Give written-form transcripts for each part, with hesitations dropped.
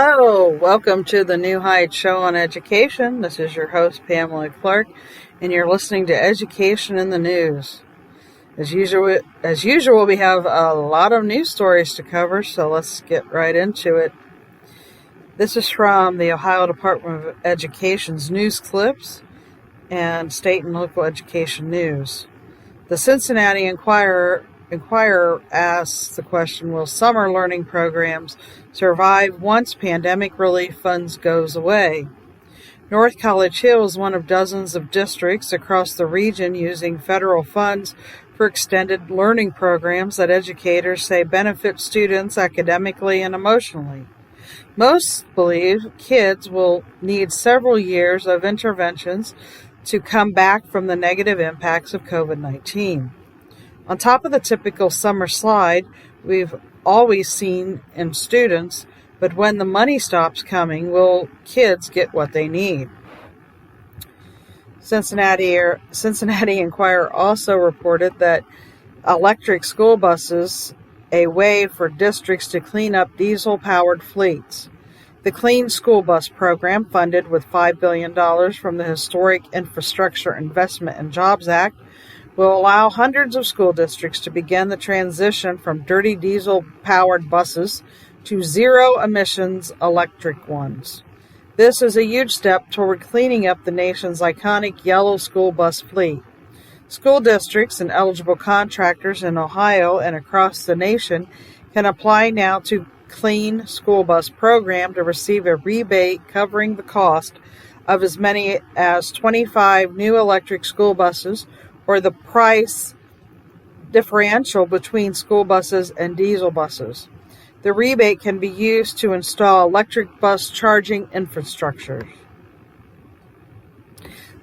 Hello, welcome to the New Heights Show on Education. This is your host, Pamela Clark, and you're listening to Education in the News. As usual, we have a lot of news stories to cover, so let's get right into it. This is from the Ohio Department of Education's news clips and state and local education news. The Cincinnati Enquirer asks the question, will summer learning programs survive once pandemic relief funds goes away? North College Hill is one of dozens of districts across the region using federal funds for extended learning programs that educators say benefit students academically and emotionally. Most believe kids will need several years of interventions to come back from the negative impacts of COVID-19. On top of the typical summer slide we've always seen in students, but when the money stops coming, will kids get what they need? Cincinnati Enquirer also reported that electric school buses, a way for districts to clean up diesel-powered fleets. The Clean School Bus program, funded with $5 billion from the Historic Infrastructure Investment and Jobs Act, will allow hundreds of school districts to begin the transition from dirty diesel-powered buses to zero-emissions electric ones. This is a huge step toward cleaning up the nation's iconic yellow school bus fleet. School districts and eligible contractors in Ohio and across the nation can apply now to Clean School Bus program to receive a rebate covering the cost of as many as 25 new electric school buses or the price differential between school buses and diesel buses. The rebate can be used to install electric bus charging infrastructure.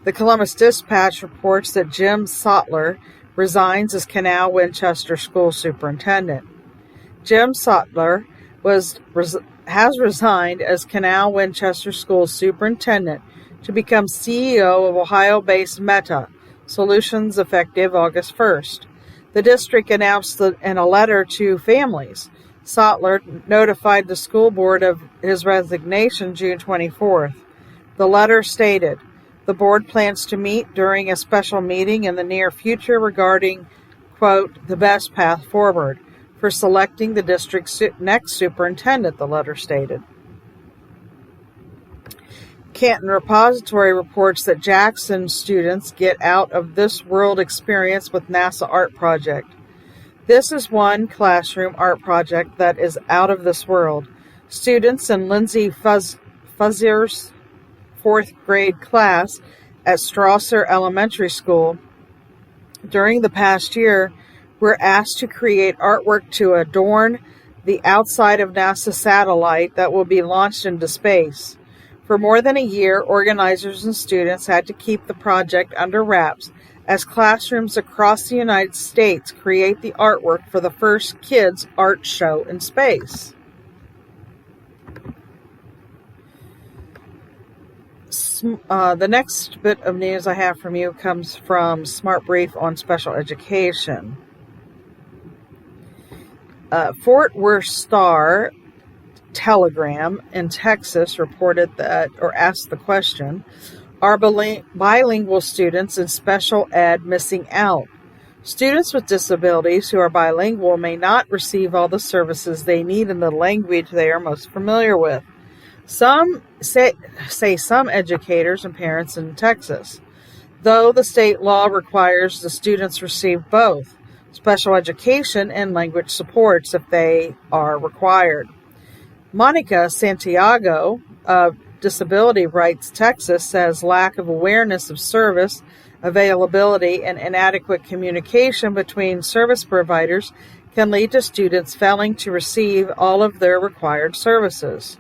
The Columbus Dispatch reports that Jim Sattler resigns as Canal Winchester School Superintendent. Jim Sattler has resigned as Canal Winchester School Superintendent to become CEO of Ohio-based Meta Solutions effective August 1st. The district announced in a letter to families. Sattler notified the school board of his resignation June 24th. The letter stated, the board plans to meet during a special meeting in the near future regarding, quote, the best path forward for selecting the district's next superintendent, the letter stated. Canton Repository reports that Jackson students get out of this world experience with NASA Art Project. This is one classroom art project that is out of this world. Students in Lindsay Fuzzier's 4th grade class at Strasser Elementary School during the past year were asked to create artwork to adorn the outside of NASA satellite that will be launched into space. For more than a year, organizers and students had to keep the project under wraps as classrooms across the United States create the artwork for the first kids' art show in space. The next bit of news I have from you comes from Smart Brief on Special Education. Fort Worth Star Telegram in Texas reported that, or asked the question, are bilingual students in special ed missing out? Students with disabilities who are bilingual may not receive all the services they need in the language they are most familiar with. Some say some educators and parents in Texas, though the state law requires the students receive both special education and language supports if they are required. Monica Santiago of Disability Rights Texas says lack of awareness of service availability and inadequate communication between service providers can lead to students failing to receive all of their required services.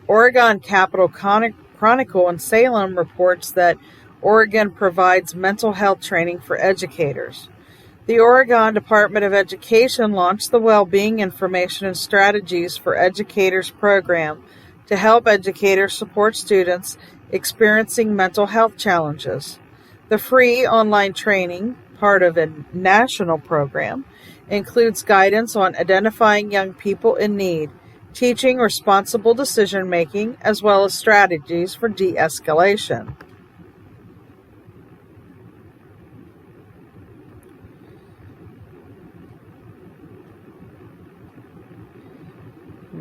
Oregon Capital Chronicle in Salem reports that Oregon provides mental health training for educators. The Oregon Department of Education launched the Wellbeing Information and Strategies for Educators program to help educators support students experiencing mental health challenges. The free online training, part of a national program, includes guidance on identifying young people in need, teaching responsible decision-making, as well as strategies for de-escalation.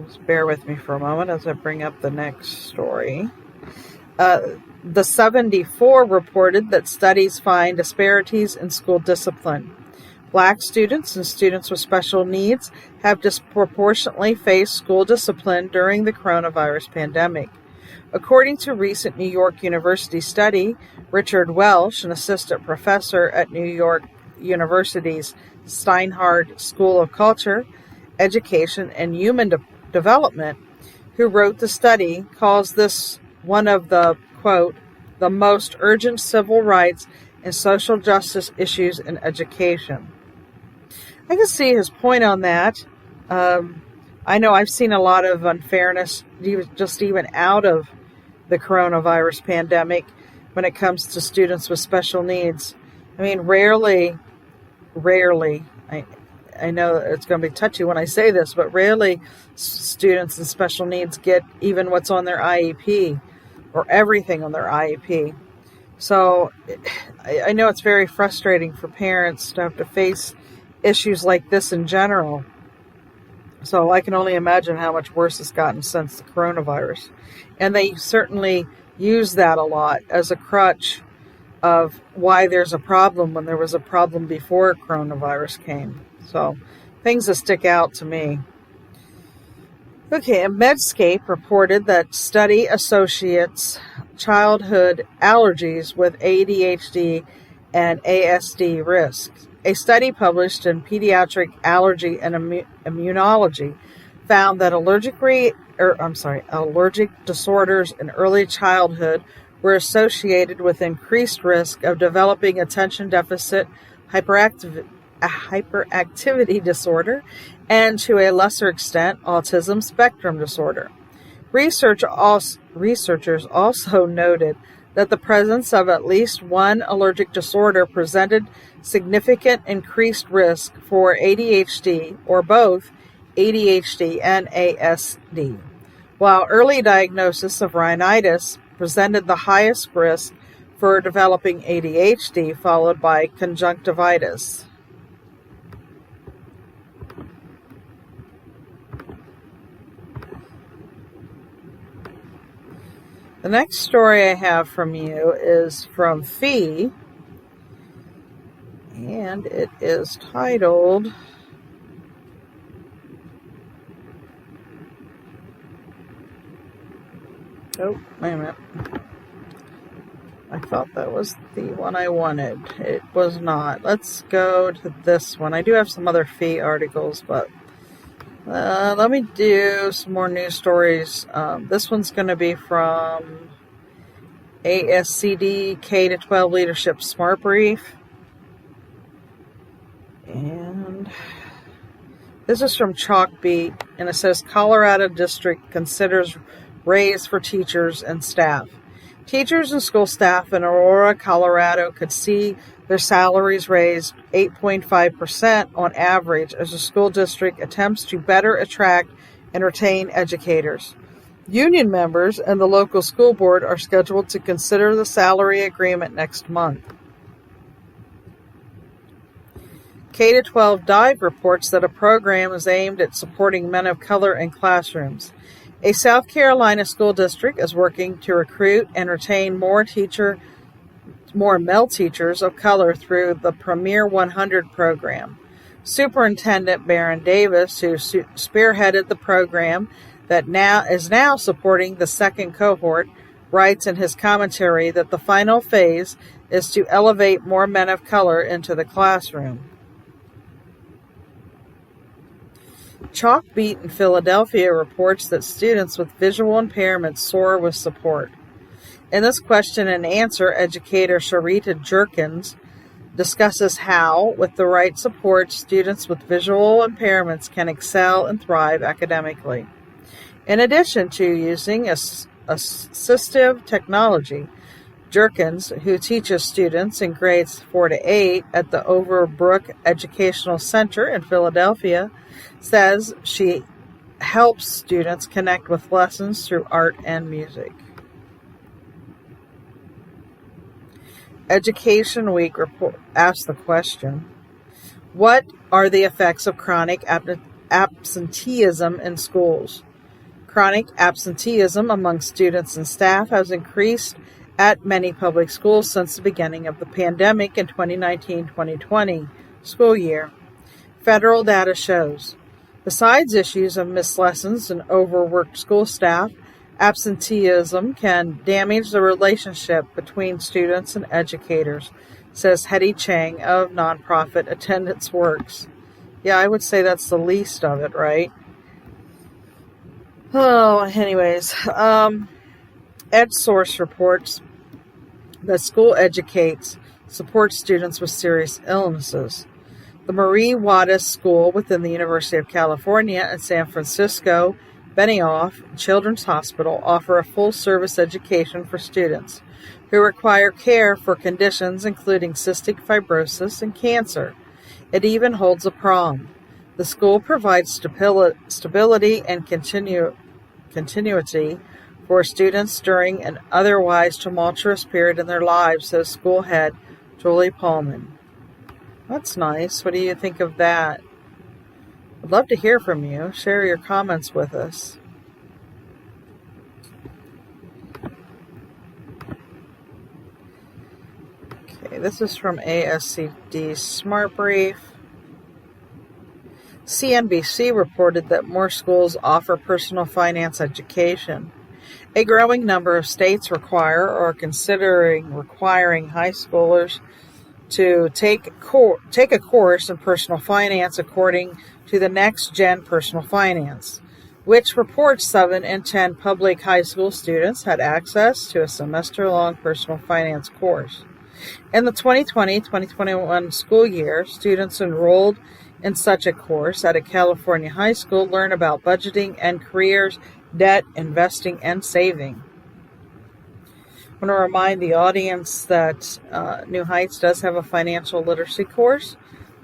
Just bear with me for a moment as I bring up the next story. The 74 reported that studies find disparities in school discipline. Black students and students with special needs have disproportionately faced school discipline during the coronavirus pandemic. According to a recent New York University study, Richard Welsh, an assistant professor at New York University's Steinhardt School of Culture, Education, and Human Development, who wrote the study, calls this one of the, quote, the most urgent civil rights and social justice issues in education. I can see his point on that. I know I've seen a lot of unfairness even out of the coronavirus pandemic when it comes to students with special needs. I mean, rarely, I know it's going to be touchy when I say this, but rarely students with special needs get even what's on their IEP or everything on their IEP. So I know it's very frustrating for parents to have to face issues like this in general. So I can only imagine how much worse it's gotten since the coronavirus. And they certainly use that a lot as a crutch of why there's a problem when there was a problem before coronavirus came. So things that stick out to me. Okay, and Medscape reported that study associates childhood allergies with ADHD and ASD risks. A study published in Pediatric Allergy and Immunology found that allergic disorders in early childhood were associated with increased risk of developing attention deficit hyperactivity disorder, and to a lesser extent, autism spectrum disorder. Researchers also noted that the presence of at least one allergic disorder presented significant increased risk for ADHD or both ADHD and ASD, while early diagnosis of rhinitis presented the highest risk for developing ADHD, followed by conjunctivitis. The next story I have from you is from Fee, and it is titled Oh, wait a minute. I thought that was the one I wanted. It was not. Let's go to this one. I do have some other Fee articles, but let me do some more news stories. This one's going to be from ASCD K-12 Leadership Smart Brief. And this is from Chalkbeat, and it says Colorado District considers raise for teachers and staff. Teachers and school staff in Aurora, Colorado could see their salaries raised 8.5% on average as the school district attempts to better attract and retain educators. Union members and the local school board are scheduled to consider the salary agreement next month. K-12 Dive reports that a program is aimed at supporting men of color in classrooms. A South Carolina school district is working to recruit and retain more male teachers of color through the Premier 100 program. Superintendent Baron Davis, who spearheaded the program that is now supporting the second cohort, writes in his commentary that the final phase is to elevate more men of color into the classroom. Chalkbeat in Philadelphia reports that students with visual impairments soar with support. In this question and answer, educator Sharita Jerkins discusses how, with the right support, students with visual impairments can excel and thrive academically. In addition to using assistive technology, Jerkins, who teaches students in grades 4 to 8 at the Overbrook Educational Center in Philadelphia, says she helps students connect with lessons through art and music. Education Week report asks the question, what are the effects of chronic absenteeism in schools? Chronic absenteeism among students and staff has increased at many public schools since the beginning of the pandemic in 2019-2020 school year. Federal data shows, besides issues of missed lessons and overworked school staff, absenteeism can damage the relationship between students and educators, says Hetty Chang of nonprofit Attendance Works. Yeah, I would say that's the least of it, right? Oh, anyways, EdSource reports that school educates supports students with serious illnesses. The Marie Wattis School within the University of California at San Francisco Benioff Children's Hospital offer a full-service education for students who require care for conditions including cystic fibrosis and cancer. It even holds a prom. The school provides stability and continuity for students during an otherwise tumultuous period in their lives, says school head Julie Pullman. That's nice. What do you think of that? I'd love to hear from you. Share your comments with us. Okay, this is from ASCD Smart Brief. CNBC reported that more schools offer personal finance education. A growing number of states require or are considering requiring high schoolers to take a course in personal finance according to the Next Gen Personal Finance, which reports 7 in 10 public high school students had access to a semester-long personal finance course. In the 2020-2021 school year, students enrolled in such a course at a California high school learn about budgeting and careers, debt, investing, and saving. I want to remind the audience that New Heights does have a financial literacy course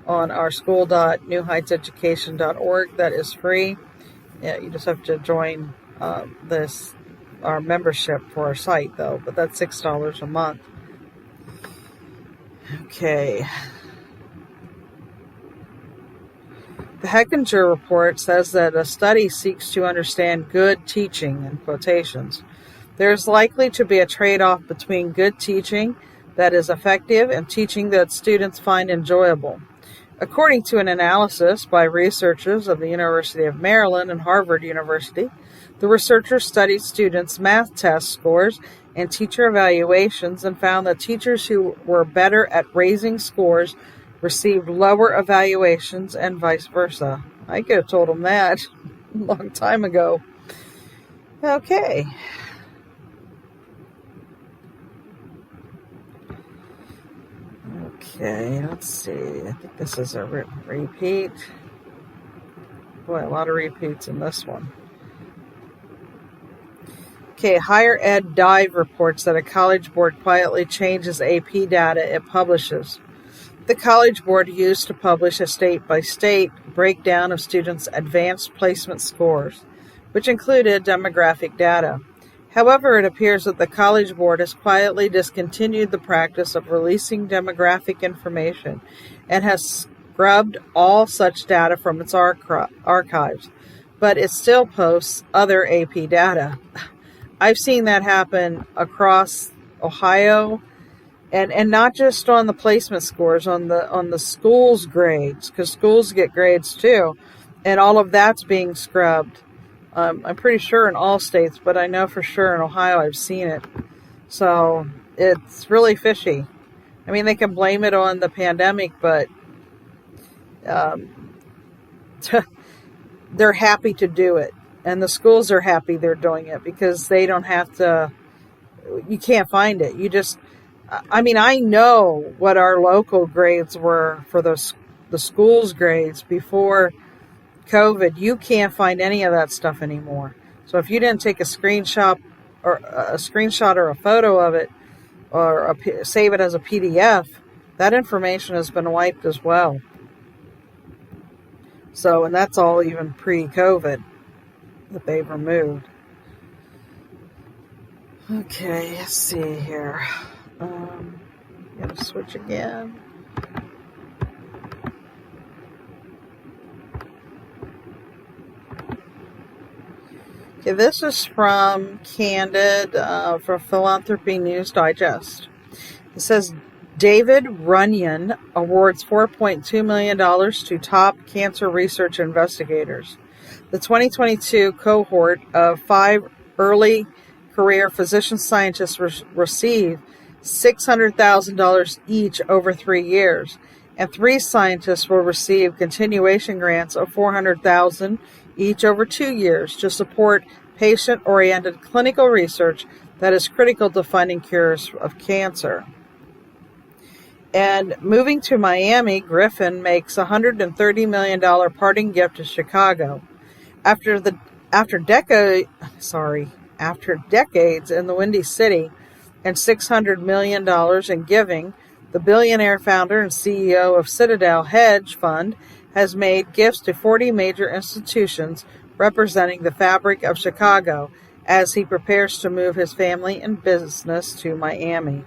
on our school.newheightseducation.org that is free. Yeah, you just have to join our membership for our site, though, but that's $6 a month. Okay. The Hechinger report says that a study seeks to understand good teaching, in quotations. There is likely to be a trade-off between good teaching that is effective and teaching that students find enjoyable. According to an analysis by researchers of the University of Maryland and Harvard University, the researchers studied students' math test scores and teacher evaluations and found that teachers who were better at raising scores received lower evaluations and vice versa. I could have told them that a long time ago. Okay. Okay, let's see. I think this is a repeat. Boy, a lot of repeats in this one. Okay, Higher Ed Dive reports that a college board quietly changes AP data it publishes. The College Board used to publish a state-by-state breakdown of students' advanced placement scores, which included demographic data. However, it appears that the College Board has quietly discontinued the practice of releasing demographic information and has scrubbed all such data from its archives, but it still posts other AP data. I've seen that happen across Ohio, and not just on the placement scores, on the schools' grades, because schools get grades too, and all of that's being scrubbed. I'm pretty sure in all states, but I know for sure in Ohio I've seen it. So it's really fishy. I mean, they can blame it on the pandemic, but they're happy to do it. And the schools are happy they're doing it because they don't have to, you can't find it. I know what our local grades were for the school's grades before COVID. You can't find any of that stuff anymore. So if you didn't take a screenshot or a photo of it, or save it as a PDF, that information has been wiped as well. So, and that's all even pre-COVID that they've removed. Okay, let's see here. Gotta switch again. Okay, this is from Candid, from Philanthropy News Digest. It says David Runyon awards $4.2 million to top cancer research investigators. The 2022 cohort of 5 early career physician scientists receive $600,000 each over 3 years, and 3 scientists will receive continuation grants of $400,000 each over 2 years to support patient-oriented clinical research that is critical to finding cures of cancer. And moving to Miami, Griffin makes a $130 million parting gift to Chicago. After decades in the Windy City and $600 million in giving, the billionaire founder and CEO of Citadel Hedge Fund has made gifts to 40 major institutions representing the fabric of Chicago as he prepares to move his family and business to Miami.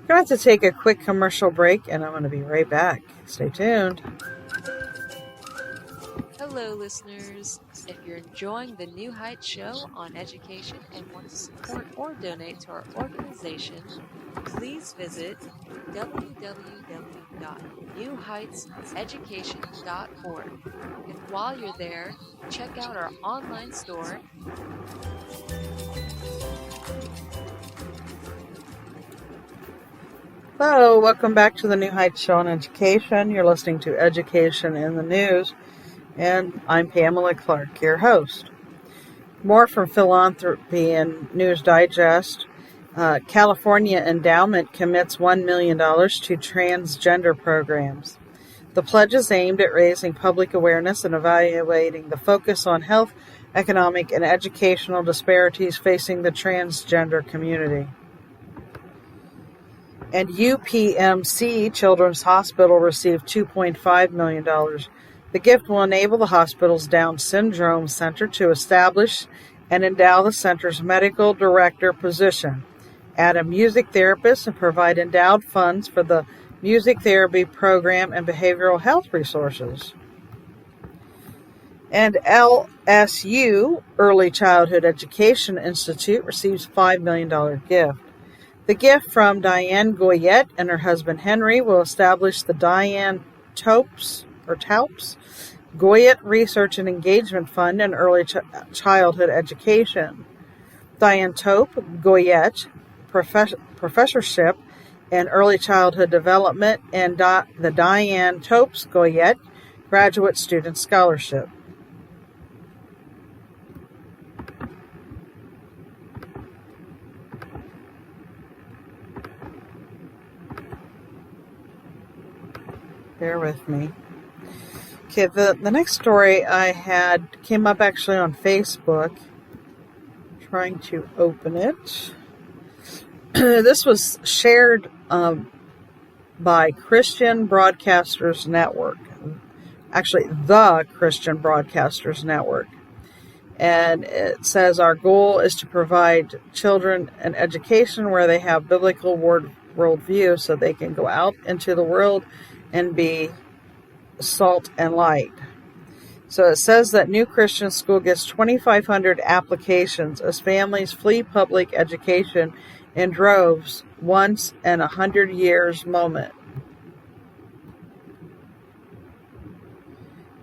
We're going to have to take a quick commercial break, and I'm going to be right back. Stay tuned. Hello, listeners. If you're enjoying the New Heights show on education and want to support or donate to our organization, please visit www.newheightseducation.org. And while you're there, check out our online store. Hello, welcome back to the New Heights show on education. You're listening to Education in the News, and I'm Pamela Clark, your host. More from Philanthropy and News Digest. California Endowment commits $1 million to transgender programs. The pledge is aimed at raising public awareness and evaluating the focus on health, economic, and educational disparities facing the transgender community. And UPMC Children's Hospital received $2.5 million. The gift will enable the hospital's Down Syndrome Center to establish and endow the center's medical director position, add a music therapist, and provide endowed funds for the music therapy program and behavioral health resources. And LSU, Early Childhood Education Institute, receives a $5 million gift. The gift from Diane Goyette and her husband Henry will establish the Diane Taupes Goyette Research and Engagement Fund in Early Childhood Education. Diane Taupe Goyette Professorship in Early Childhood Development and the Diane Taupes Goyette Graduate Student Scholarship. Bear with me. Okay, the next story I had came up actually on Facebook. Trying to open it. This was shared by Christian Broadcasters Network. Actually, the Christian Broadcasters Network. And it says our goal is to provide children an education where they have biblical worldview so they can go out into the world and be salt and light. So it says that New Christian School gets 2,500 applications as families flee public education in droves, once in 100 years moment.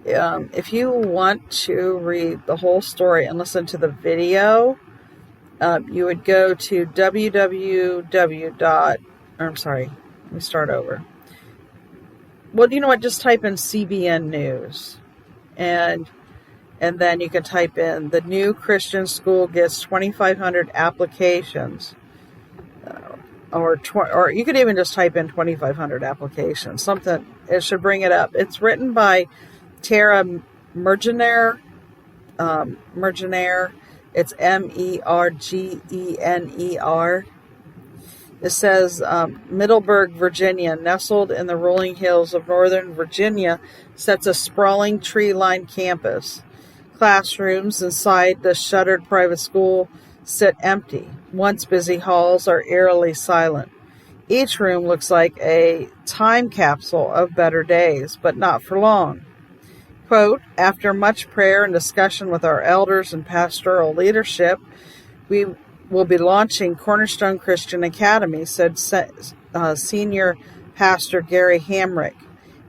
If you want to read the whole story and listen to the video, you would go to let me start over. Well, you know what? Just type in CBN News, and then you can type in the New Christian School gets 2,500 applications, or you could even just type in 2,500 applications. Something, it should bring it up. It's written by Tara Mergenaire. It's Mergener. It says Middleburg, Virginia, nestled in the rolling hills of Northern Virginia, sets a sprawling tree-lined campus. Classrooms inside the shuttered private school sit empty. Once busy halls are eerily silent. Each room looks like a time capsule of better days, but not for long. Quote, after much prayer and discussion with our elders and pastoral leadership, we will be launching Cornerstone Christian Academy, said Senior Pastor Gary Hamrick.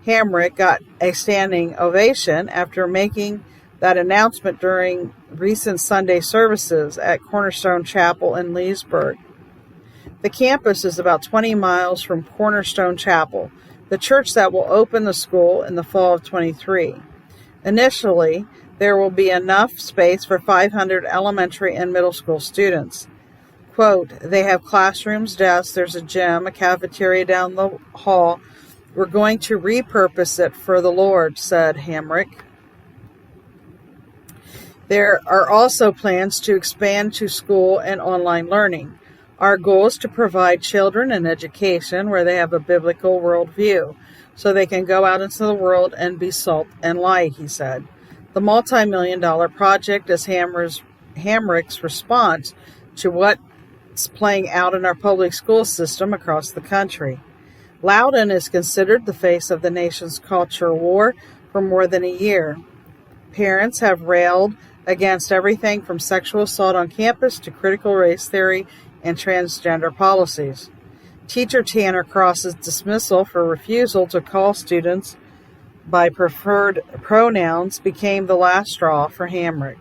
Hamrick got a standing ovation after making that announcement during recent Sunday services at Cornerstone Chapel in Leesburg. The campus is about 20 miles from Cornerstone Chapel, the church that will open the school in the fall of 23. Initially, there will be enough space for 500 elementary and middle school students. Quote, they have classrooms, desks, there's a gym, a cafeteria down the hall. We're going to repurpose it for the Lord, said Hamrick. There are also plans to expand to school and online learning. Our goal is to provide children an education where they have a biblical worldview, so they can go out into the world and be salt and light, he said. The multi-million-dollar project is Hamrick's response to what's playing out in our public school system across the country. Loudon is considered the face of the nation's culture war for more than a year. Parents have railed against everything from sexual assault on campus to critical race theory and transgender policies. Teacher Tanner Cross's dismissal for refusal to call students by preferred pronouns became the last straw for Hamrick.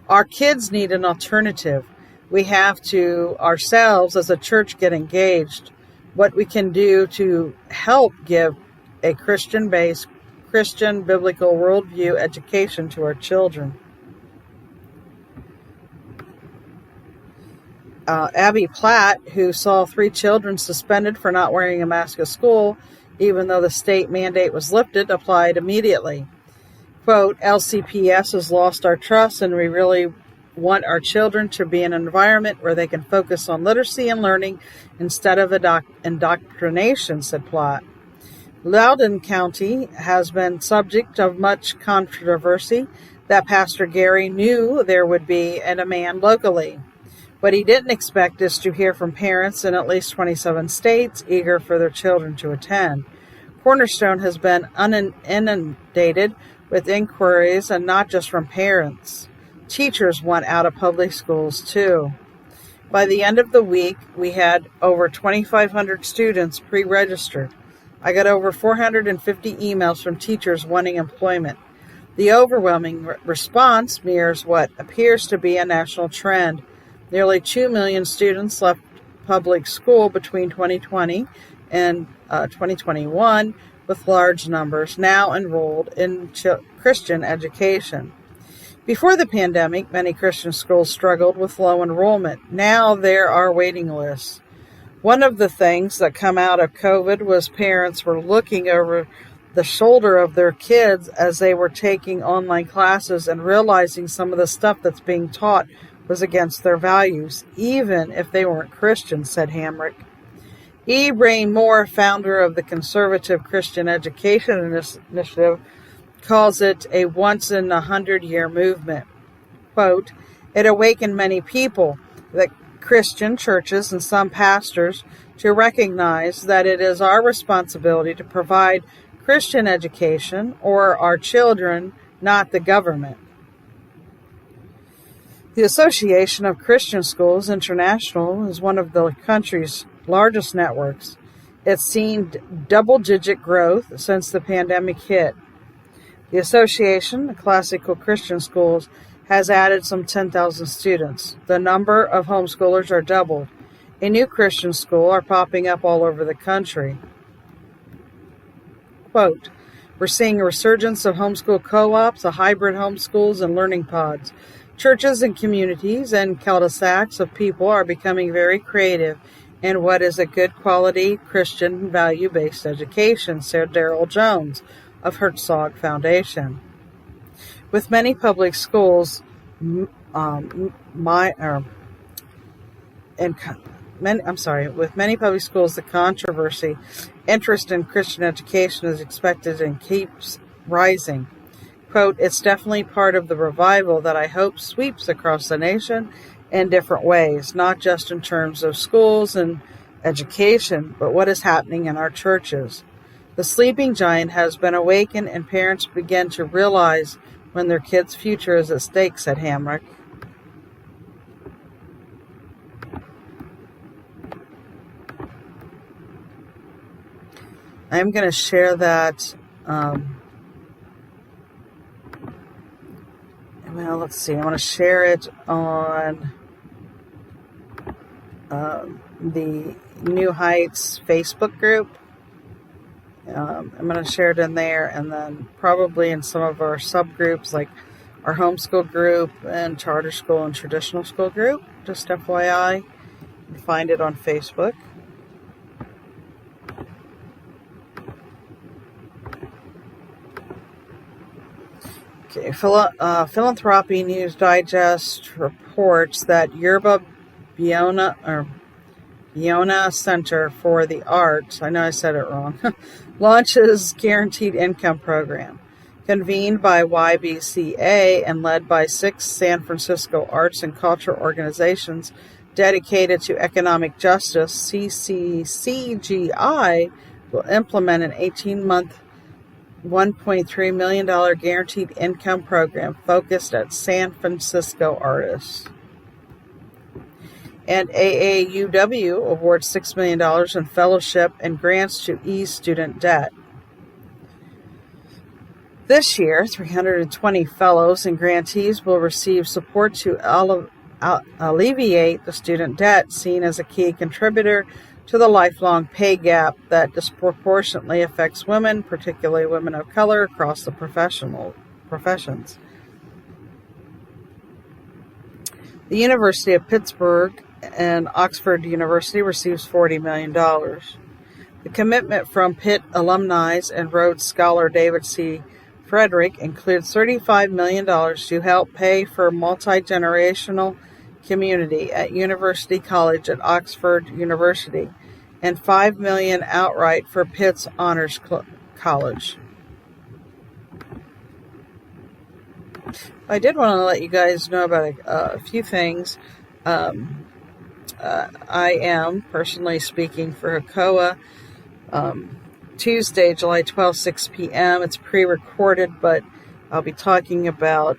Our kids need an alternative. We have to, ourselves as a church, get engaged. What we can do to help give a Christian-based, Christian biblical worldview education to our children. Abby Platt, who saw 3 children suspended for not wearing a mask at school, even though the state mandate was lifted, applied immediately. Quote, LCPS has lost our trust, and we really want our children to be in an environment where they can focus on literacy and learning instead of indoctrination, said Platt. Loudoun County has been subject of much controversy that Pastor Gary knew there would be a demand locally. What he didn't expect is to hear from parents in at least 27 states eager for their children to attend. Cornerstone has been inundated with inquiries, and not just from parents. Teachers want out of public schools too. By the end of the week, we had over 2,500 students pre-registered. I got over 450 emails from teachers wanting employment. The overwhelming response mirrors what appears to be a national trend. Nearly 2 million students left public school between 2020 and 2021, with large numbers now enrolled in Christian education. Before the pandemic, many Christian schools struggled with low enrollment. Now there are waiting lists. One of the things that come out of COVID was parents were looking over the shoulder of their kids as they were taking online classes and realizing some of the stuff that's being taught was against their values, even if they weren't Christians, said Hamrick. E. Brain Moore, founder of the Conservative Christian Education Initiative, calls it a once-in-a-100-year movement. Quote, it awakened many people, the Christian churches and some pastors, to recognize that it is our responsibility to provide Christian education or our children, not the government. The Association of Christian Schools International is one of the country's largest networks. It's seen double-digit growth since the pandemic hit. The association, Classical Christian Schools, has added some 10,000 students. The number of homeschoolers are doubled. A new Christian school are popping up all over the country. Quote, we're seeing a resurgence of homeschool co-ops, a hybrid homeschools, and learning pods. Churches and communities and cul-de-sacs of people are becoming very creative in what is a good quality Christian value-based education, said Darrell Jones of Herzog Foundation. With many public schools with many public schools, the interest in Christian education is expected and keeps rising. Quote, it's definitely part of the revival that I hope sweeps across the nation in different ways, not just in terms of schools and education, but what is happening in our churches. The sleeping giant has been awakened, and parents begin to realize when their kids' future is at stake, said Hamrick. I'm going to share that. Let's see. I want to share it on the New Heights Facebook group. I'm going to share it in there, and then probably in some of our subgroups, like our homeschool group and charter school and traditional school group. Just FYI, you can find it on Facebook. Okay, Philanthropy News Digest reports that Yerba Buena Center for the Arts, I know I said it wrong, launches Guaranteed Income Program. Convened by YBCA and led by 6 San Francisco arts and culture organizations dedicated to economic justice, CCCGI will implement an 18-month $1.3 million guaranteed income program focused at San Francisco artists. And AAUW awards $6 million in fellowship and grants to ease student debt. This year, 320 fellows and grantees will receive support to alleviate the student debt seen as a key contributor to the lifelong pay gap that disproportionately affects women, particularly women of color, across the professions. The University of Pittsburgh and Oxford University receives $40 million. The commitment from Pitt alumni and Rhodes Scholar David C. Frederick includes $35 million to help pay for multi-generational community at University College at Oxford University, and $5 million outright for Pitt's Honors College. I did want to let you guys know about a few things. I am personally speaking for HACOA Tuesday, July 12th, 6 p.m. It's pre-recorded, but I'll be talking about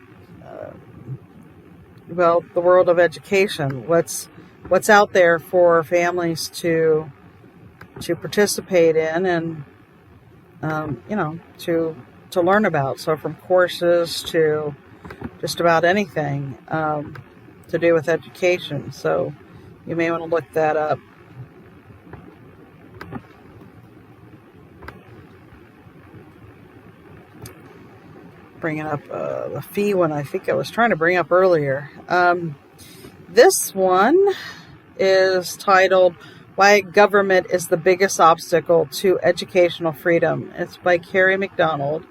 the world of education. What's out there for families to participate in and to learn about. So from courses to just about anything to do with education. So you may want to look that up. Bringing up the fee one I think I was trying to bring up earlier. This one is titled Why Government is the Biggest Obstacle to Educational Freedom. It's by Carrie McDonald.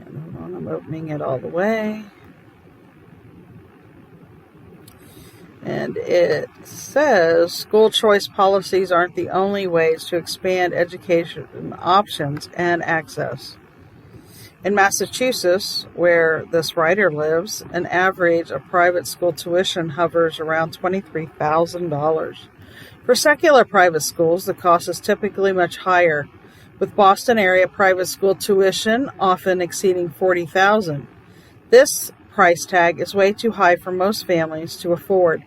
And hold on, I'm opening it all the way. And it says, school choice policies aren't the only ways to expand education options and access. In Massachusetts, where this writer lives, an average of private school tuition hovers around $23,000. For secular private schools, the cost is typically much higher, with Boston area private school tuition often exceeding $40,000. This price tag is way too high for most families to afford,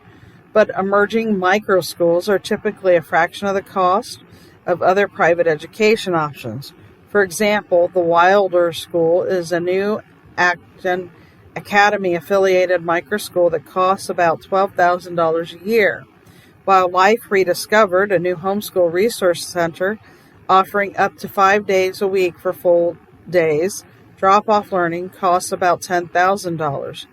but emerging micro schools are typically a fraction of the cost of other private education options. For example, the Wilder School is a new Acton Academy-affiliated micro school that costs about $12,000 a year, while Life Rediscovered, a new homeschool resource center offering up to 5 days a week for full days, drop-off learning costs about $10,000.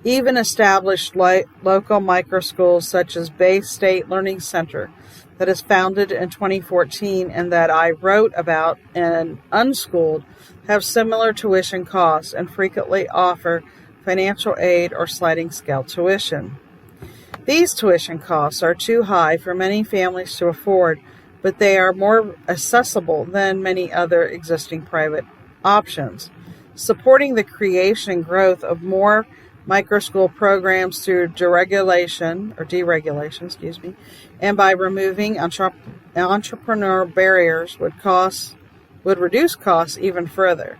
Even established local micro schools such as Bay State Learning Center, that is founded in 2014 and that I wrote about in Unschooled, have similar tuition costs and frequently offer financial aid, or sliding scale tuition. These tuition costs are too high for many families to afford, but they are more accessible than many other existing private options. Supporting the creation and growth of more microschool programs through deregulation, and by removing entrepreneur barriers would reduce costs even further.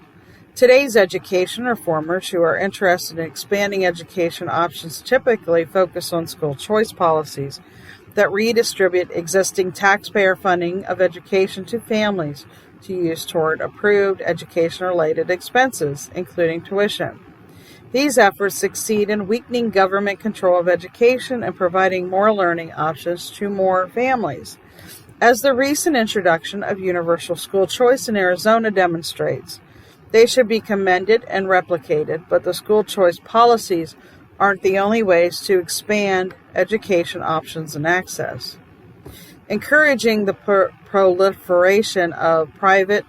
Today's education reformers who are interested in expanding education options typically focus on school choice policies that redistribute existing taxpayer funding of education to families to use toward approved education-related expenses, including tuition. These efforts succeed in weakening government control of education and providing more learning options to more families. As the recent introduction of universal school choice in Arizona demonstrates, they should be commended and replicated, but the school choice policies aren't the only ways to expand education options and access. Encouraging the proliferation of private,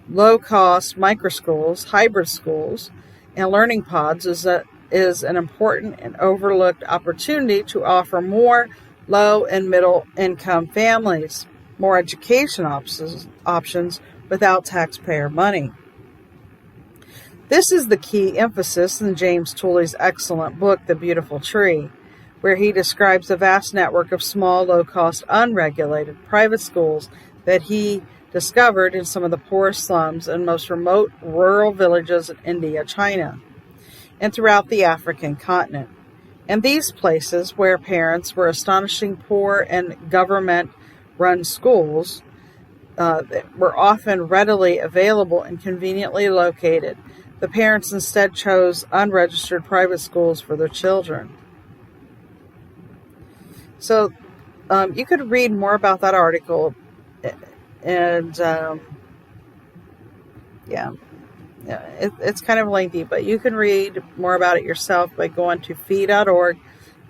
low-cost microschools, hybrid schools, and learning pods is an important and overlooked opportunity to offer more low and middle income families more education options without taxpayer money. This is the key emphasis in James Tooley's excellent book, The Beautiful Tree, where he describes a vast network of small, low-cost, unregulated private schools that he discovered in some of the poorest slums and most remote rural villages in India, China, and throughout the African continent. And these places, where parents were astonishingly poor and government-run schools, were often readily available and conveniently located. The parents instead chose unregistered private schools for their children. So you could read more about that article, and it's kind of lengthy, but you can read more about it yourself by going to fee.org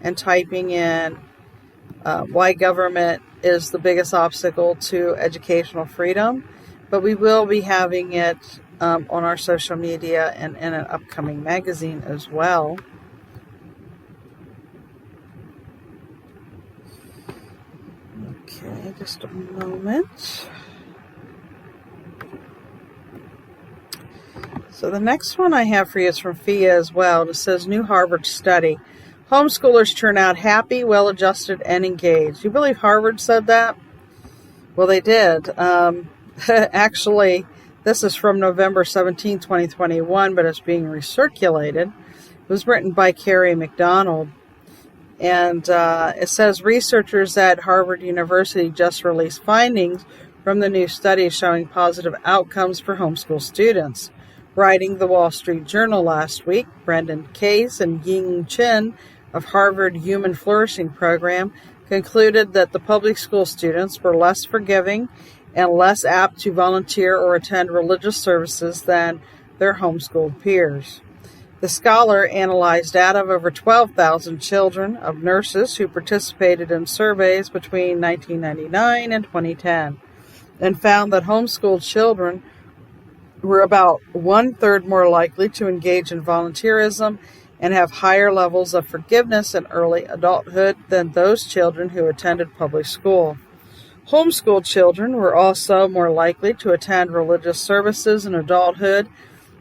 and typing in why government is the biggest obstacle to educational freedom. But we will be having it on our social media and in an upcoming magazine as well. Okay, just a moment. So the next one I have for you is from FIA as well. It says, new Harvard study. Homeschoolers turn out happy, well-adjusted, and engaged. You believe Harvard said that? Well, they did. Actually, this is from November 17, 2021, but it's being recirculated. It was written by Carrie McDonald. And it says researchers at Harvard University just released findings from the new study showing positive outcomes for homeschool students. Writing the Wall Street Journal last week, Brendan Case and Ying Chen of Harvard Human Flourishing Program concluded that the public school students were less forgiving and less apt to volunteer or attend religious services than their homeschooled peers. The scholar analyzed data of over 12,000 children of nurses who participated in surveys between 1999 and 2010 and found that homeschooled children were about one-third more likely to engage in volunteerism and have higher levels of forgiveness in early adulthood than those children who attended public school. Homeschooled children were also more likely to attend religious services in adulthood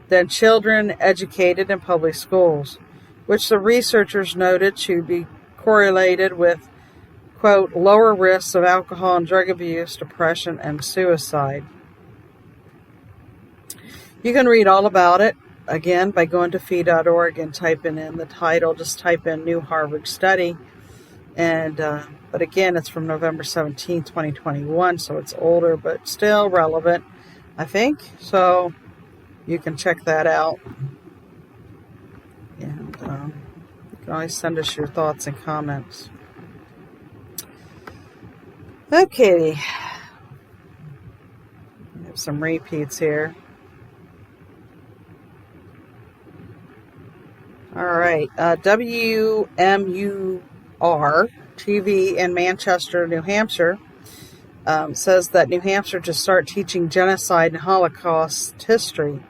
than children educated in public schools, which the researchers noted to be correlated with, quote, lower risks of alcohol and drug abuse, depression, and suicide. You can read all about it, again, by going to fee.org and typing in the title. Just type in New Harvard Study. And but again, it's from November 17, 2021, so it's older, but still relevant, I think. So you can check that out. And you can always send us your thoughts and comments. Okay. We have some repeats here. All right. WMUR TV in Manchester, New Hampshire, says that New Hampshire to start teaching genocide and Holocaust history.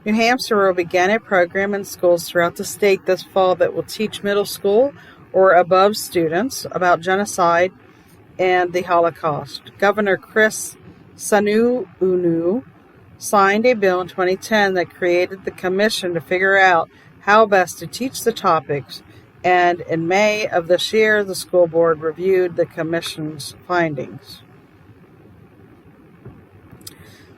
New Hampshire will begin a program in schools throughout the state this fall that will teach middle school or above students about genocide and the Holocaust. Governor Chris Sununu signed a bill in 2010 that created the commission to figure out how best to teach the topics, and in May of this year, the school board reviewed the commission's findings.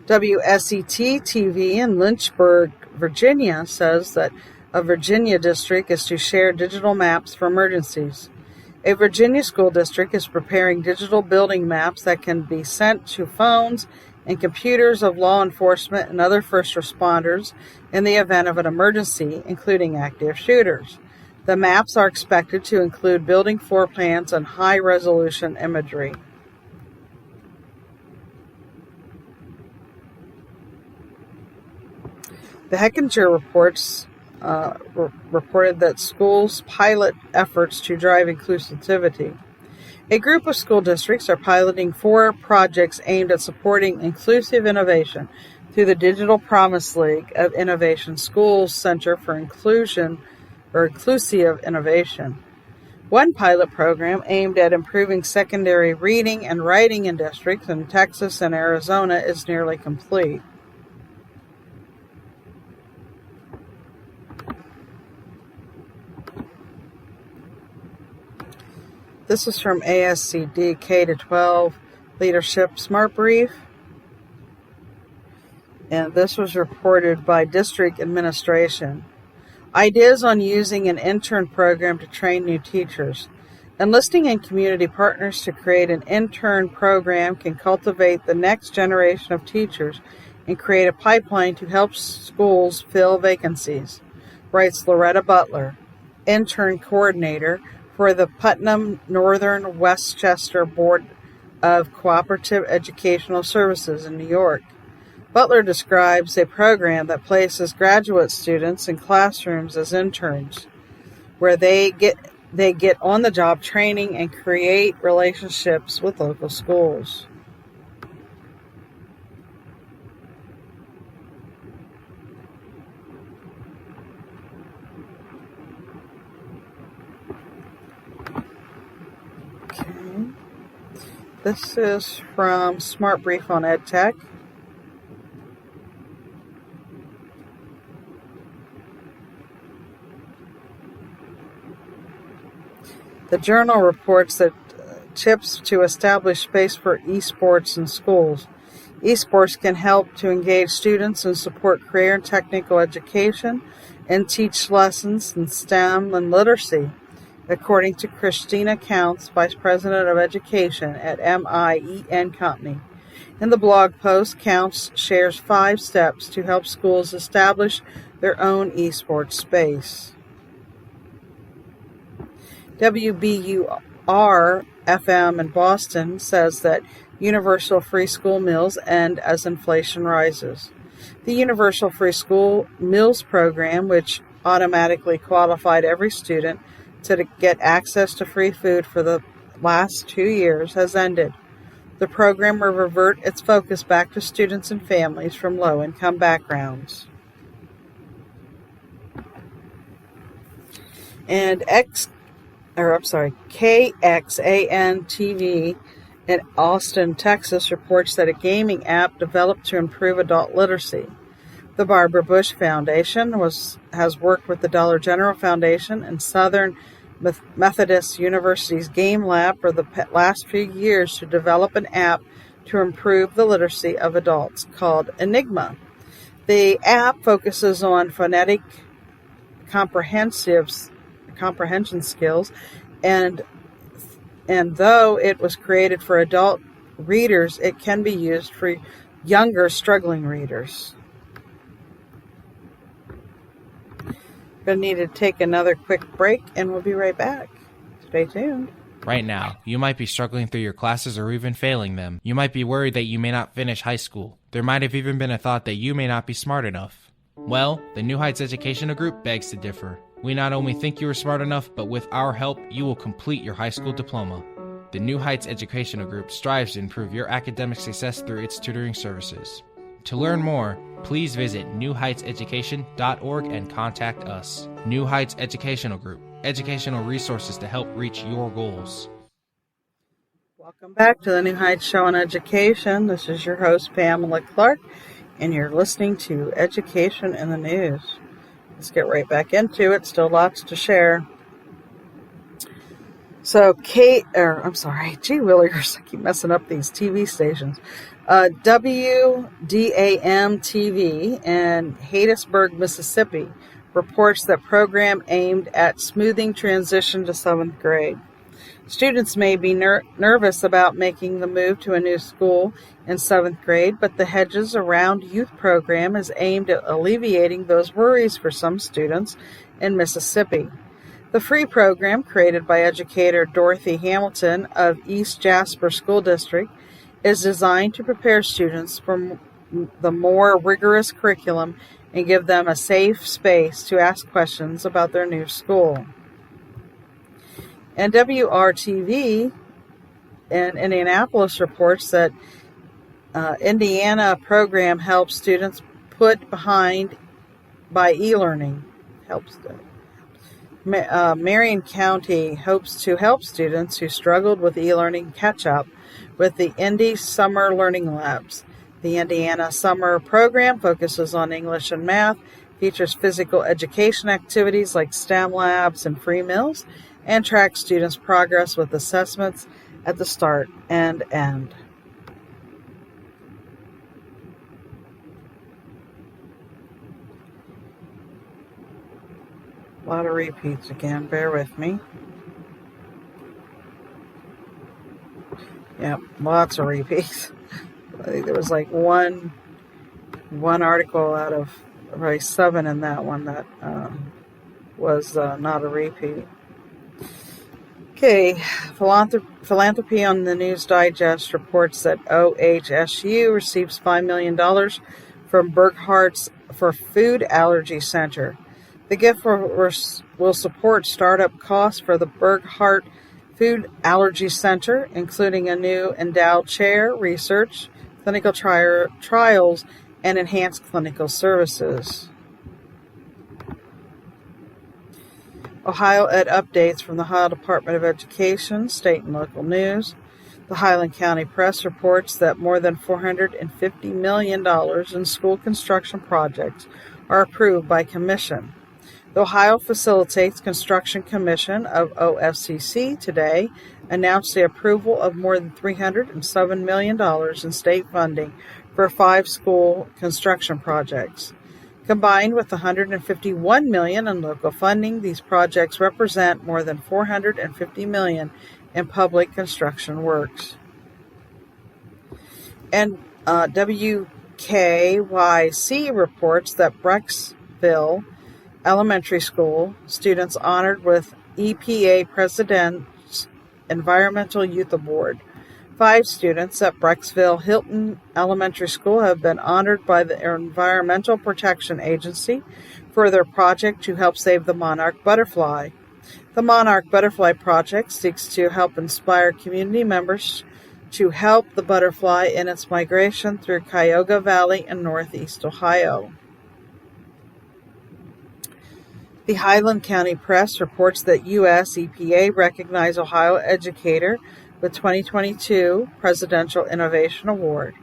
WSET-TV in Lynchburg, Virginia says that a Virginia district is to share digital maps for emergencies. A Virginia school district is preparing digital building maps that can be sent to phones and computers of law enforcement and other first responders in the event of an emergency, including active shooters. The maps are expected to include building floor plans and high-resolution imagery. The Hechinger reports reported that schools pilot efforts to drive inclusivity. A group of school districts are piloting 4 projects aimed at supporting inclusive innovation through the Digital Promise League of Innovation Schools Center for Inclusive Innovation. One pilot program aimed at improving secondary reading and writing in districts in Texas and Arizona is nearly complete. This is from ASCD K-12 Leadership Smart Brief, and this was reported by District Administration. Ideas on using an intern program to train new teachers. Enlisting in community partners to create an intern program can cultivate the next generation of teachers and create a pipeline to help schools fill vacancies, writes Loretta Butler, intern coordinator for the Putnam Northern Westchester Board of Cooperative Educational Services in New York. Butler describes a program that places graduate students in classrooms as interns, where they get on-the-job training and create relationships with local schools. This is from Smart Brief on EdTech. The journal reports that tips to establish space for esports in schools. Esports can help to engage students and support career and technical education and teach lessons in STEM and literacy, according to Christina Counts, Vice President of Education at MIEN Company. In the blog post, Counts shares 5 steps to help schools establish their own esports space. WBUR-FM in Boston says that universal free school meals end as inflation rises. The Universal Free School Meals Program, which automatically qualified every student to get access to free food for the last 2 years, has ended. The program will revert its focus back to students and families from low-income backgrounds. And KXAN-TV in Austin, Texas reports that a gaming app developed to improve adult literacy. The Barbara Bush Foundation has worked with the Dollar General Foundation and Southern Methodist University's Game Lab for the last few years to develop an app to improve the literacy of adults called Enigma. The app focuses on phonetic comprehension skills, and though it was created for adult readers, it can be used for younger struggling readers. Going to need to take another quick break, and we'll be right back. Stay tuned. Right now, you might be struggling through your classes or even failing them. You might be worried that you may not finish high school. There might have even been a thought that you may not be smart enough. Well, the New Heights Educational Group begs to differ. We not only think you are smart enough, but with our help, you will complete your high school diploma. The New Heights Educational Group strives to improve your academic success through its tutoring services. To learn more, please visit newheightseducation.org and contact us. New Heights Educational Group, educational resources to help reach your goals. Welcome back to the New Heights Show on Education. This is your host, Pamela Clark, and you're listening to Education in the News. Let's get right back into it. Still lots to share. So, gee willikers, I keep messing up these TV stations. WDAM TV in Hattiesburg, Mississippi reports that program aimed at smoothing transition to 7th grade. Students may be nervous about making the move to a new school in 7th grade, but the Hedges Around Youth program is aimed at alleviating those worries for some students in Mississippi. The free program, created by educator Dorothy Hamilton of East Jasper School District, is designed to prepare students for the more rigorous curriculum and give them a safe space to ask questions about their new school. And WRTV in Indianapolis reports that Indiana program helps students put behind by e-learning. Marion County hopes to help students who struggled with e-learning catch up with the Indy Summer Learning Labs. The Indiana Summer program focuses on English and math, features physical education activities like STEM labs and free meals, and tracks students' progress with assessments at the start and end. A lot of repeats again, bear with me. Yep, lots of repeats. I think there was like one article out of probably 7 in that one that was not a repeat. Okay, Philanthropy on the News Digest reports that OHSU receives $5 million from Burghart's for Food Allergy Center. The gift will support startup costs for the Burghart Food Allergy Center, including a new endowed chair, research, clinical trials, and enhanced clinical services. Ohio Ed updates from the Ohio Department of Education, state and local news. The Highland County Press reports that more than $450 million in school construction projects are approved by commission. The Ohio Facilitates Construction Commission of OFCC today announced the approval of more than $307 million in state funding for 5 school construction projects. Combined with $151 million in local funding, these projects represent more than $450 million in public construction works. And WKYC reports that Brecksville Elementary School students honored with EPA President's Environmental Youth Award. 5 students at Brecksville Hilton Elementary School have been honored by the Environmental Protection Agency for their project to help save the monarch butterfly. The Monarch Butterfly Project seeks to help inspire community members to help the butterfly in its migration through Cuyahoga Valley in northeast Ohio. The Highland County Press reports that U.S. EPA recognized Ohio educator with 2022 Presidential Innovation Award.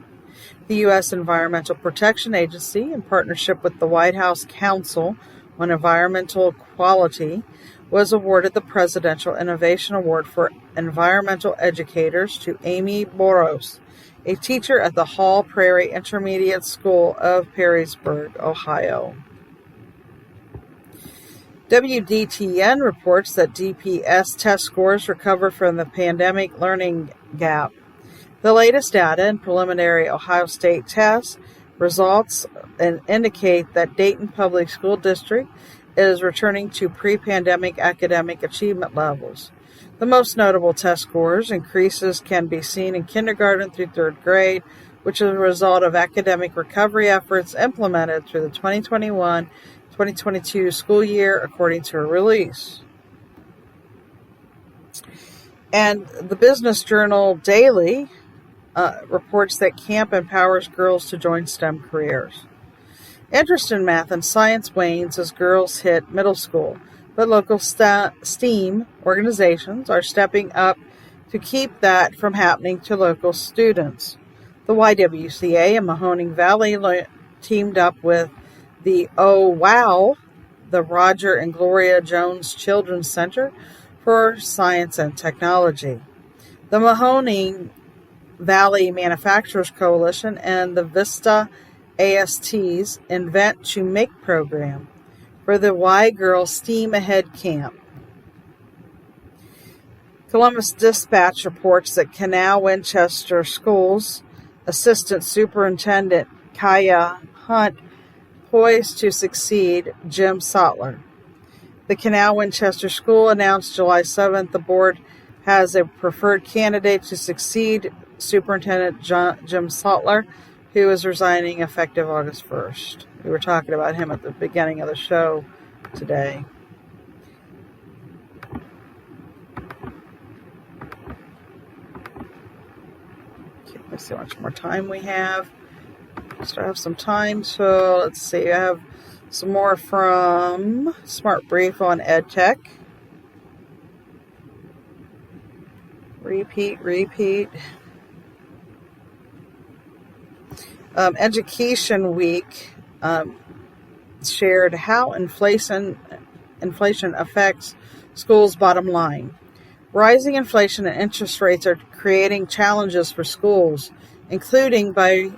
The U.S. Environmental Protection Agency, in partnership with the White House Council on Environmental Quality, was awarded the Presidential Innovation Award for Environmental Educators to Amy Boros, a teacher at the Hall Prairie Intermediate School of Perrysburg, Ohio. WDTN reports that DPS test scores recover from the pandemic learning gap. The latest data and preliminary Ohio State test results indicate that Dayton Public School District is returning to pre-pandemic academic achievement levels. The most notable test scores increases can be seen in kindergarten through 3rd grade, which is a result of academic recovery efforts implemented through the 2021-2022 school year, according to a release. And the Business Journal Daily reports that camp empowers girls to join STEM careers. Interest in math and science wanes as girls hit middle school, but local STEAM organizations are stepping up to keep that from happening to local students. The YWCA in Mahoning Valley teamed up with the Oh Wow, the Roger and Gloria Jones Children's Center for Science and Technology. The Mahoning Valley Manufacturers Coalition and the Vista AST's Invent to Make program for the Y Girls STEAM Ahead Camp. Columbus Dispatch reports that Canal Winchester Schools Assistant Superintendent Kaya Hunt poised to succeed Jim Sotler. The Canal Winchester School announced July 7th the board has a preferred candidate to succeed Superintendent Jim Sotler, who is resigning effective August 1st. We were talking about him at the beginning of the show today. Okay, let's see how much more time we have. Still have some time, so let's see. I have some more from Smart Brief on EdTech. Repeat. Education Week shared how inflation affects schools' bottom line. Rising inflation and interest rates are creating challenges for schools, including by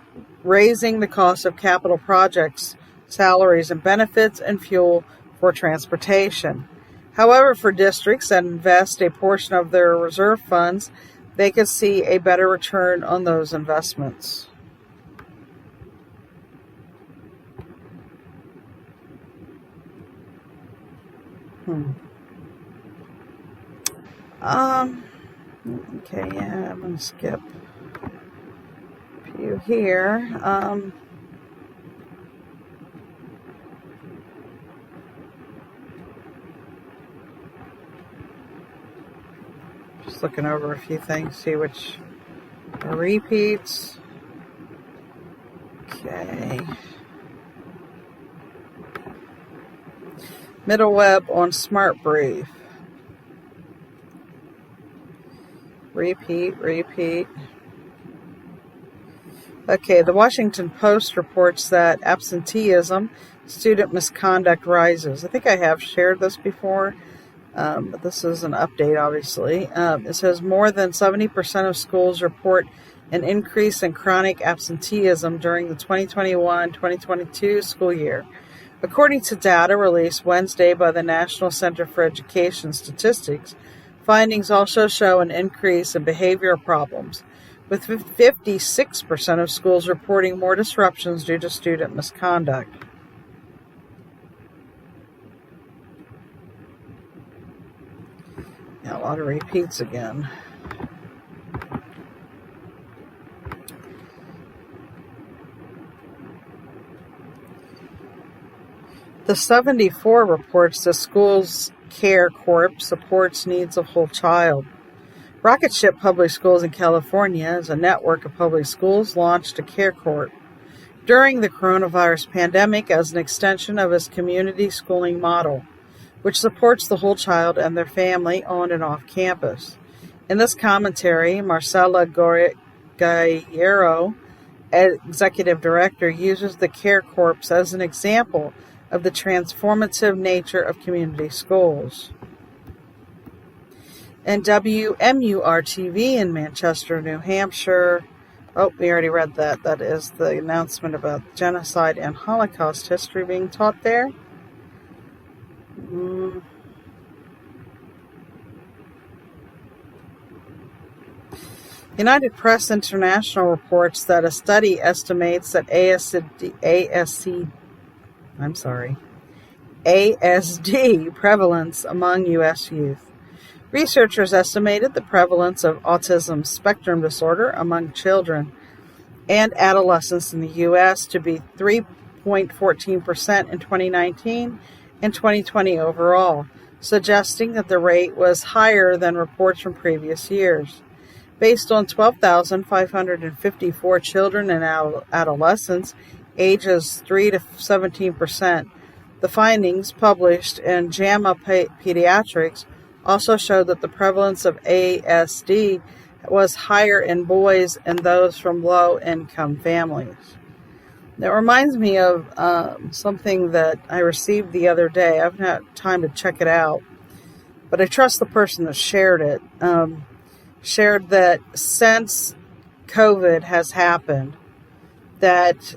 raising the cost of capital projects, salaries and benefits, and fuel for transportation. However, for districts that invest a portion of their reserve funds, they could see a better return on those investments. Okay, yeah, I'm going to skip a few here. Just looking over a few things, see which are repeats. Okay. Middle Web on Smart Brief. Repeat. Okay, the Washington Post reports that absenteeism, student misconduct rises. I think I have shared this before, but this is an update, obviously. It says more than 70% of schools report an increase in chronic absenteeism during the 2021-2022 school year. According to data released Wednesday by the National Center for Education Statistics, findings also show an increase in behavioral problems, with 56% of schools reporting more disruptions due to student misconduct. Yeah, a lot of repeats again. The 74 reports the school's Care Corp supports needs of whole child. Rocket Ship Public Schools in California, as a network of public schools, launched a Care Corp during the coronavirus pandemic as an extension of its community schooling model, which supports the whole child and their family on and off campus. In this commentary, Marcela Gallero, executive director, uses the Care Corps as an example of the transformative nature of community schools. And WMUR-TV in Manchester, New Hampshire. Oh, we already read that. That is the announcement about genocide and Holocaust history being taught there. United Press International reports that a study estimates that ASD prevalence among U.S. youth. Researchers estimated the prevalence of autism spectrum disorder among children and adolescents in the U.S. to be 3.14% in 2019 and 2020 overall, suggesting that the rate was higher than reports from previous years. Based on 12,554 children and adolescents ages 3 to 17%. The findings, published in JAMA Pediatrics, also showed that the prevalence of ASD was higher in boys and those from low-income families. That reminds me of something that I received the other day. I haven't had time to check it out, but I trust the person that shared it. Shared that since COVID has happened, that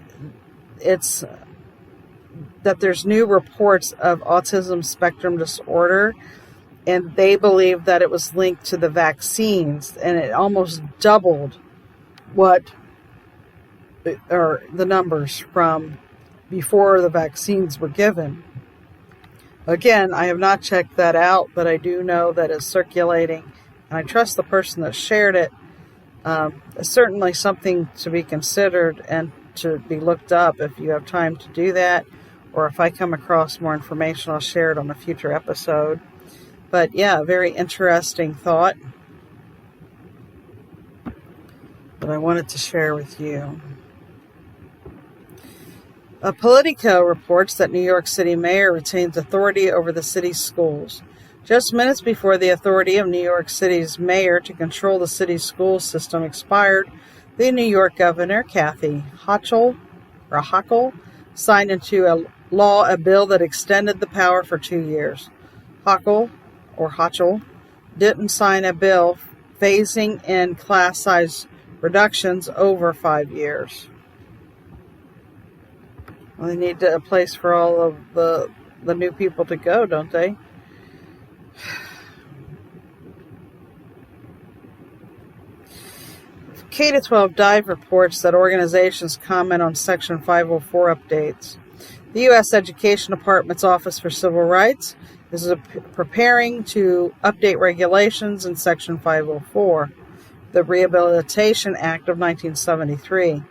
there's new reports of autism spectrum disorder, and they believe that it was linked to the vaccines, and it almost doubled the numbers from before the vaccines were given. Again, I have not checked that out, but I do know that it's circulating, and I trust the person that shared it. It's certainly something to be considered and to be looked up if you have time to do that, or if I come across more information, I'll share it on a future episode. But yeah, very interesting thought that I wanted to share with you. Politico reports that New York City mayor retains authority over the city's schools. Just minutes before the authority of New York City's mayor to control the city's school system expired, the New York governor, Kathy Hochul, signed into law a bill that extended the power for 2 years. Hochul didn't sign a bill phasing in class size reductions over 5 years. Well, they need a place for all of the new people to go, don't they? K-12 Dive reports that organizations comment on Section 504 updates. The U.S. Education Department's Office for Civil Rights is preparing to update regulations in Section 504, the Rehabilitation Act of 1973.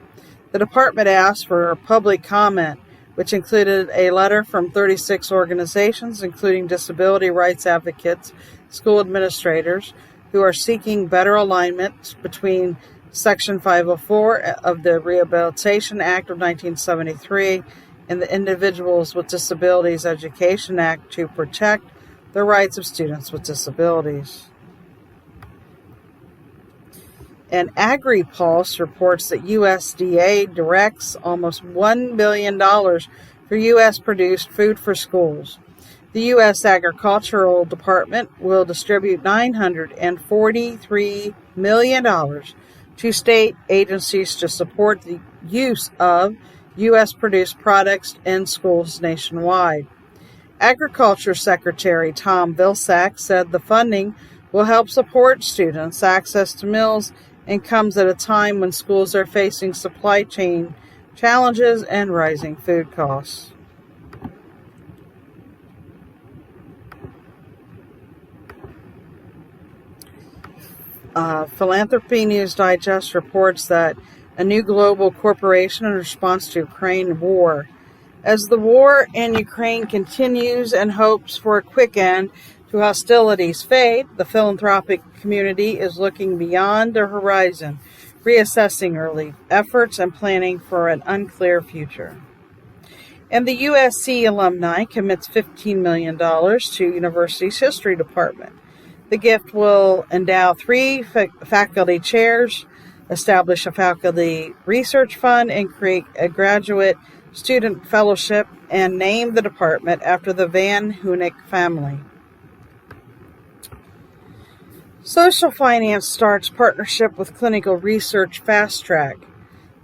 The department asked for public comment, which included a letter from 36 organizations, including disability rights advocates, school administrators, who are seeking better alignment between Section 504 of the Rehabilitation Act of 1973 and the Individuals with Disabilities Education Act to protect the rights of students with disabilities. And AgriPulse reports that USDA directs almost $1 billion for U.S.-produced food for schools. The U.S. Agricultural Department will distribute $943 million to state agencies to support the use of U.S.-produced products in schools nationwide. Agriculture Secretary Tom Vilsack said the funding will help support students' access to meals and comes at a time when schools are facing supply chain challenges and rising food costs. Philanthropy News Digest reports that a new global corporation in response to Ukraine war. As the war in Ukraine continues and hopes for a quick end to hostilities fade, the philanthropic community is looking beyond the horizon, reassessing early efforts and planning for an unclear future. And the USC alumni commits $15 million to university's history department. The gift will endow 3 faculty chairs, establish a faculty research fund, and create a graduate student fellowship, and name the department after the Van Hoonick family. Social Finance starts partnership with Clinical Research Fast Track.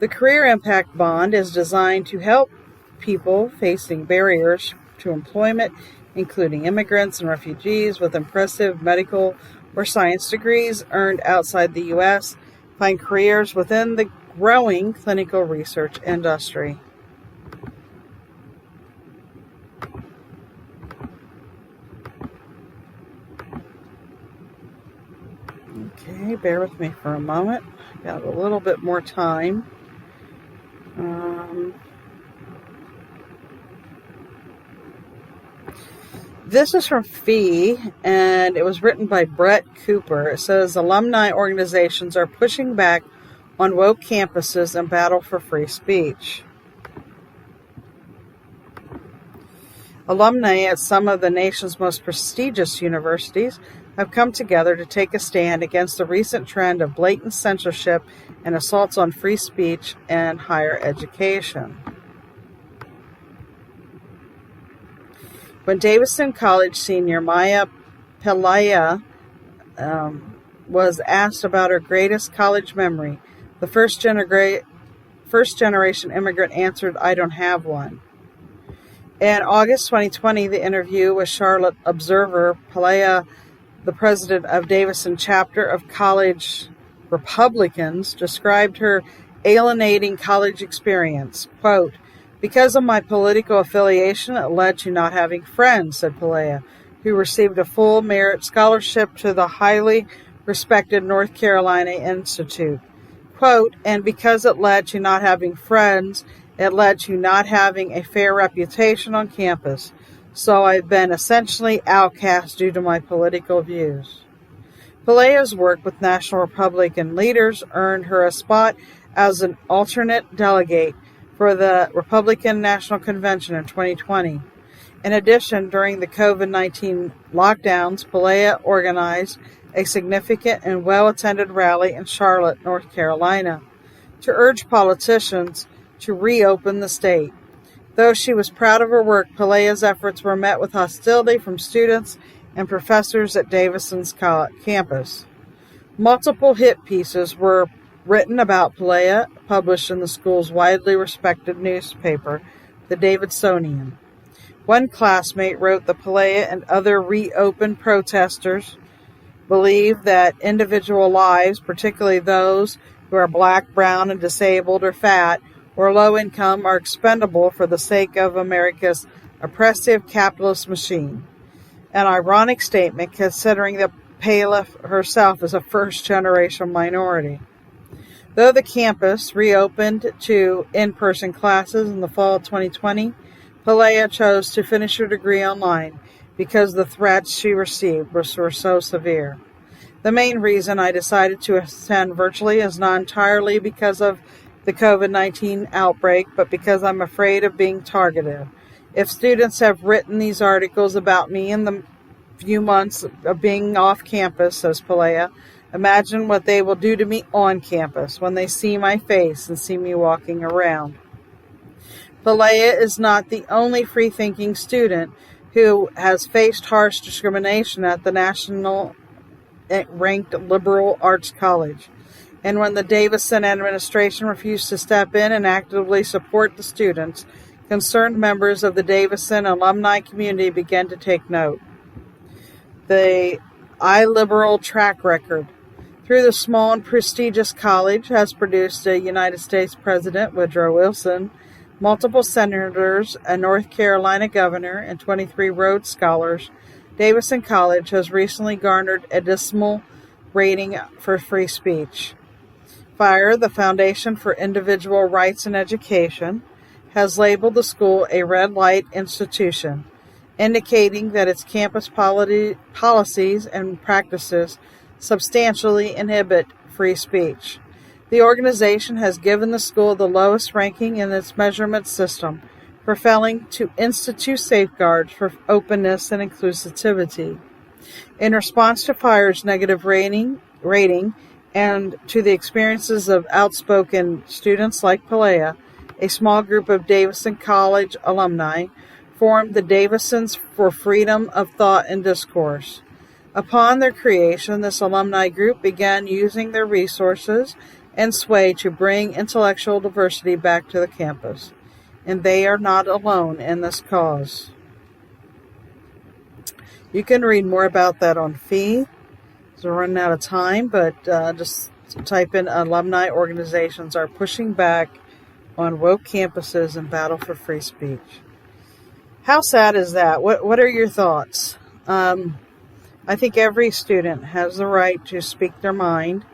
The Career Impact Bond is designed to help people facing barriers to employment, including immigrants and refugees with impressive medical or science degrees earned outside the U.S., find careers within the growing clinical research industry. Okay, bear with me for a moment. I got a little bit more time. This is from Fee, and it was written by Brett Cooper. It says, alumni organizations are pushing back on woke campuses and battle for free speech. Alumni at some of the nation's most prestigious universities have come together to take a stand against the recent trend of blatant censorship and assaults on free speech and higher education. When Davidson College senior Maya Pamela was asked about her greatest college memory, the first generation immigrant answered, "I don't have one." In August 2020, the interview with Charlotte Observer, Pamela, the president of Davidson chapter of College Republicans, described her alienating college experience. Quote, "Because of my political affiliation, it led to not having friends," said Pamela, who received a full merit scholarship to the highly respected North Carolina Institute. Quote, "And because it led to not having friends, it led to not having a fair reputation on campus. So I've been essentially outcast due to my political views." Pamela's work with National Republican leaders earned her a spot as an alternate delegate for the Republican National Convention in 2020. In addition, during the COVID-19 lockdowns, Pamela organized a significant and well-attended rally in Charlotte, North Carolina, to urge politicians to reopen the state. Though she was proud of her work, Pamela's efforts were met with hostility from students and professors at Davidson's campus. Multiple hit pieces were written about Pamela, published in the school's widely respected newspaper, the Davidsonian. One classmate wrote that Pamela and other reopened protesters believe that individual lives, particularly those who are black, brown, and disabled or fat, or low income, are expendable for the sake of America's oppressive capitalist machine. An ironic statement considering that Pamela herself is a first-generation minority. Though the campus reopened to in-person classes in the fall of 2020, Pamela chose to finish her degree online because the threats she received were so severe. The main reason I decided to attend virtually is not entirely because of the COVID-19 outbreak, but because I'm afraid of being targeted. If students have written these articles about me in the few months of being off campus, says Pamela, imagine what they will do to me on campus when they see my face and see me walking around. Pamela is not the only free-thinking student who has faced harsh discrimination at the national ranked liberal arts college. And when the Davidson administration refused to step in and actively support the students, concerned members of the Davidson alumni community began to take note. The iLiberal track record through the small and prestigious college has produced a United States President, Woodrow Wilson, multiple senators, a North Carolina governor, and 23 Rhodes Scholars. Davidson College has recently garnered a dismal rating for free speech. FIRE, the Foundation for Individual Rights in Education, has labeled the school a red light institution, indicating that its campus policies and practices substantially inhibit free speech. The organization has given the school the lowest ranking in its measurement system for failing to institute safeguards for openness and inclusivity. In response to FIRE's negative rating and to the experiences of outspoken students like Pamela, a small group of Davidson College alumni formed the Davidsons for Freedom of Thought and Discourse. Upon their creation, this alumni group began using their resources and sway to bring intellectual diversity back to the campus. And they are not alone in this cause. You can read more about that on FEE. So we're running out of time, but just type in alumni organizations are pushing back on woke campuses and battle for free speech. How sad is that? What are your thoughts? I think every student has the right to speak their mind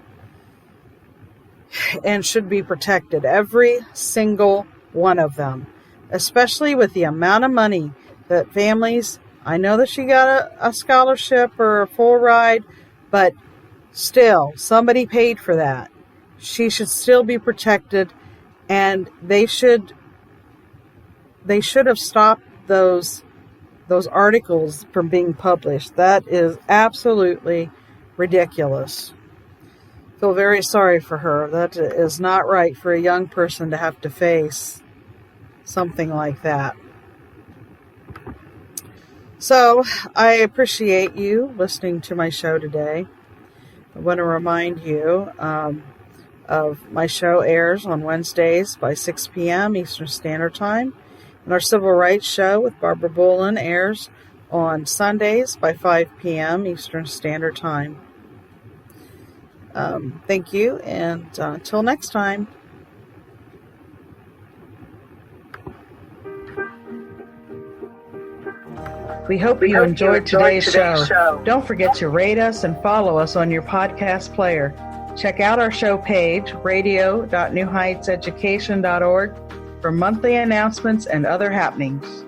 and should be protected. Every single one of them, especially with the amount of money that families, I know that she got a scholarship or a full ride, but still, somebody paid for that. She should still be protected, and they should have stopped those those articles from being published. That is absolutely ridiculous. I feel very sorry for her. That is not right for a young person to have to face something like that. So, I appreciate you listening to my show today. I want to remind you of my show airs on Wednesdays by 6 p.m. Eastern Standard Time. And our Civil Rights Show with Barbara Boland airs on Sundays by 5 p.m. Eastern Standard Time. Thank you, and until next time. We hope you enjoyed today's show. Don't forget to rate us and follow us on your podcast player. Check out our show page, radio.newheightseducation.org, for monthly announcements and other happenings.